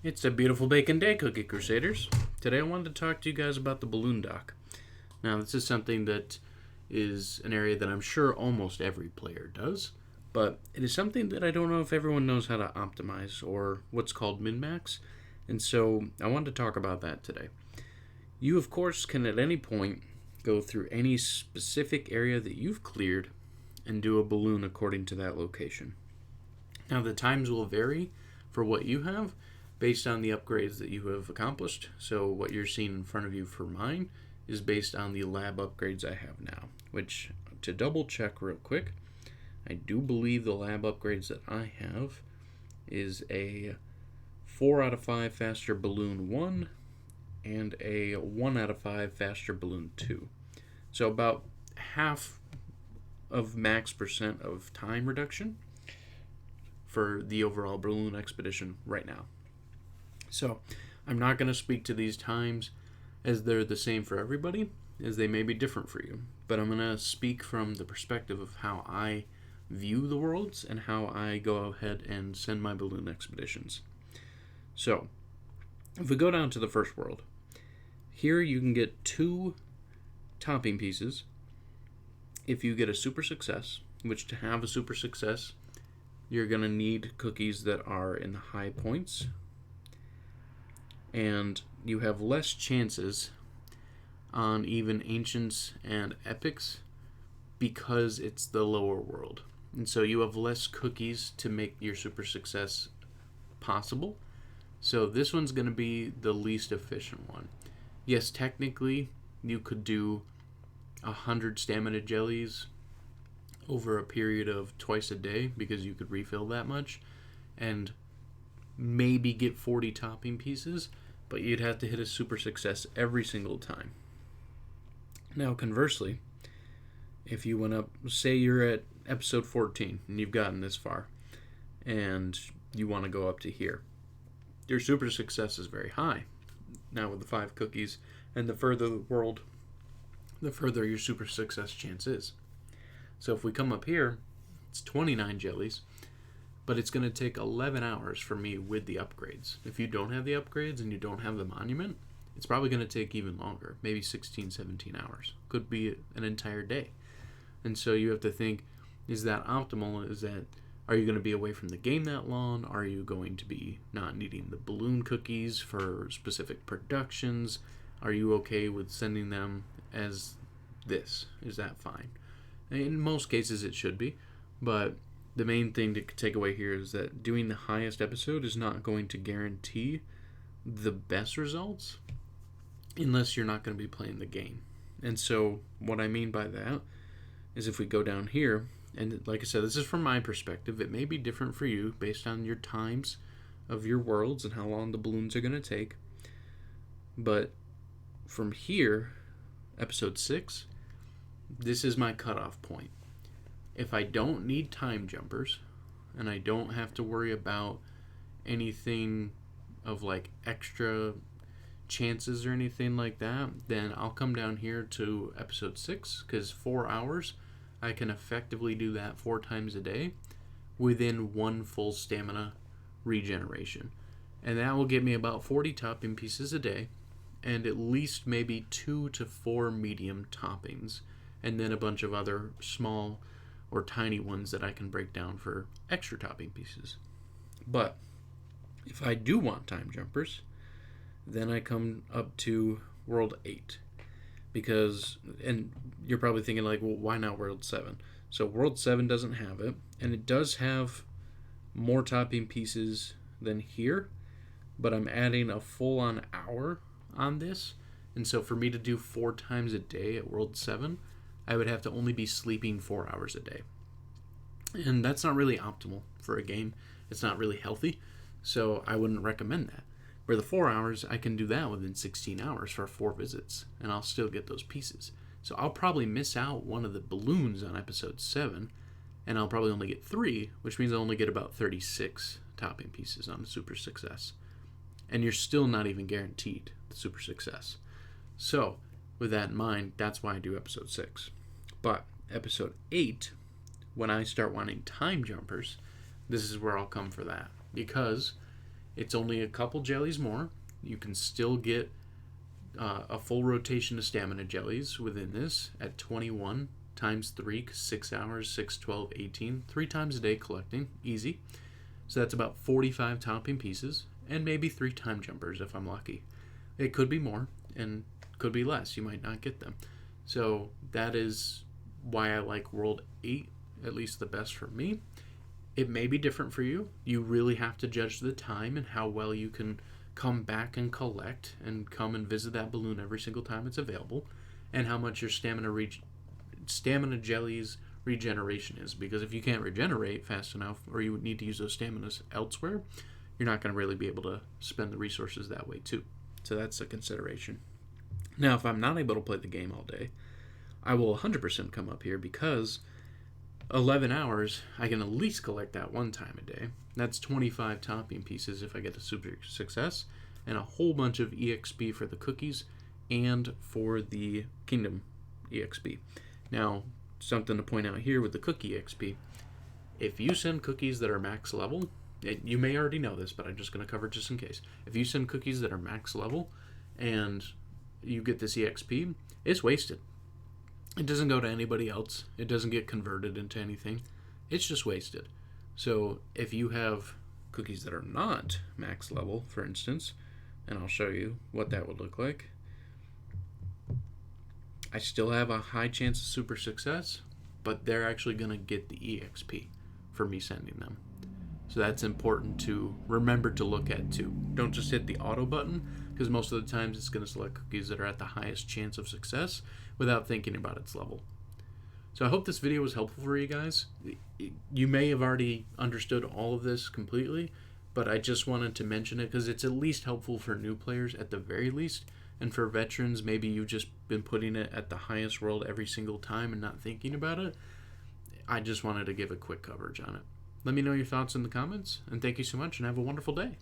It's a beautiful bacon day, Cookie Crusaders. Today I wanted to talk to you guys about the balloon dock. Now, this is something that is an area that I'm sure almost every player does, but it is something that I don't know if everyone knows how to optimize or what's called min-max, and so I wanted to talk about that today. You, of course, can at any point go through any specific area that you've cleared and do a balloon according to that location. Now, the times will vary for what you have based on the upgrades that you have accomplished. So what you're seeing in front of you for mine is based on the lab upgrades I have now, which, to double check real quick, I do believe the lab upgrades that I have is a 4 out of 5 faster balloon 1 and a 1 out of 5 faster balloon 2. So about half of max percent of time reduction for the overall balloon expedition right now. So I'm not going to speak to these times as they're the same for everybody, as they may be different for you. But I'm going to speak from the perspective of how I view the worlds and how I go ahead and send my balloon expeditions. So if we go down to the first world, here you can get 2 topping pieces if you get a super success, which to have a super success, you're going to need cookies that are in the high points, and you have less chances on even ancients and epics because it's the lower world. And so you have less cookies to make your super success possible. So this one's going to be the least efficient one. Yes, technically you could do 100 stamina jellies over a period of twice a day because you could refill that much and maybe get 40 topping pieces, but you'd have to hit a super success every single time. Now, conversely, if you went up, say you're at episode 14 and you've gotten this far and you want to go up to here, your super success is very high. Now with the 5 cookies, and the further the world, the further your super success chance is. So if we come up here, it's 29 jellies, but it's going to take 11 hours for me with the upgrades. If you don't have the upgrades and you don't have the monument, it's probably going to take even longer, maybe 16, 17 hours. Could be an entire day. And so you have to think, is that optimal? Are you going to be away from the game that long? Are you going to be not needing the balloon cookies for specific productions? Are you okay with sending them as this? Is that fine? In most cases it should be, but the main thing to take away here is that doing the highest episode is not going to guarantee the best results unless you're not going to be playing the game. And so what I mean by that is if we go down here, and like I said, this is from my perspective, it may be different for you based on your times of your worlds and how long the balloons are going to take, but from here, episode 6, this is my cutoff point. If I don't need time jumpers and I don't have to worry about anything of like extra chances or anything like that, then I'll come down here to episode 6, because 4 hours I can effectively do that 4 times a day within 1 full stamina regeneration, and that will get me about 40 topping pieces a day and at least maybe 2 to 4 medium toppings, and then a bunch of other small or tiny ones that I can break down for extra topping pieces. But if I do want time jumpers, then I come up to World 8. Because, and you're probably thinking like, well, why not World 7? So World 7 doesn't have it, and it does have more topping pieces than here, but I'm adding a full-on hour on this. And so for me to do 4 times a day at World 7, I would have to only be sleeping 4 hours a day. And that's not really optimal for a game. It's not really healthy, so I wouldn't recommend that. Where the 4 hours, I can do that within 16 hours for 4 visits, and I'll still get those pieces. So I'll probably miss out one of the balloons on episode 7, and I'll probably only get 3, which means I'll only get about 36 topping pieces on the super success. And you're still not even guaranteed the super success. So with that in mind, that's why I do episode 6. But episode 8, when I start wanting time jumpers, this is where I'll come for that. Because It's only a couple jellies more. You can still get a full rotation of stamina jellies within this at 21 times 3, 6 hours, 6, 12, 18. 3 times a day collecting. Easy. So that's about 45 topping pieces, and maybe 3 time jumpers if I'm lucky. It could be more, and could be less. You might not get them. So that is why I like World 8, at least the best for me. It may be different for you. You really have to judge the time and how well you can come back and collect and come and visit that balloon every single time it's available, and how much your stamina jellies regeneration is. Because if you can't regenerate fast enough, or you would need to use those staminas elsewhere, you're not going to really be able to spend the resources that way too. So that's a consideration. Now, if I'm not able to play the game all day, I will 100% come up here, because 11 hours, I can at least collect that one time a day. That's 25 topping pieces if I get a super success, and a whole bunch of EXP for the cookies and for the Kingdom EXP. Now, something to point out here with the cookie EXP, if you send cookies that are max level, you may already know this, but I'm just going to cover it just in case. If you send cookies that are max level and you get this EXP, it's wasted. It doesn't go to anybody else. It doesn't get converted into anything. It's just wasted. So if you have cookies that are not max level, for instance, and I'll show you what that would look like, I still have a high chance of super success, but they're actually going to get the EXP for me sending them. So that's important to remember to look at too. Don't just hit the auto button, because most of the times it's going to select cookies that are at the highest chance of success without thinking about its level. So I hope this video was helpful for you guys. You may have already understood all of this completely, but I just wanted to mention it because it's at least helpful for new players at the very least. And for veterans, maybe you've just been putting it at the highest world every single time and not thinking about it. I just wanted to give a quick coverage on it. Let me know your thoughts in the comments, and thank you so much, and have a wonderful day.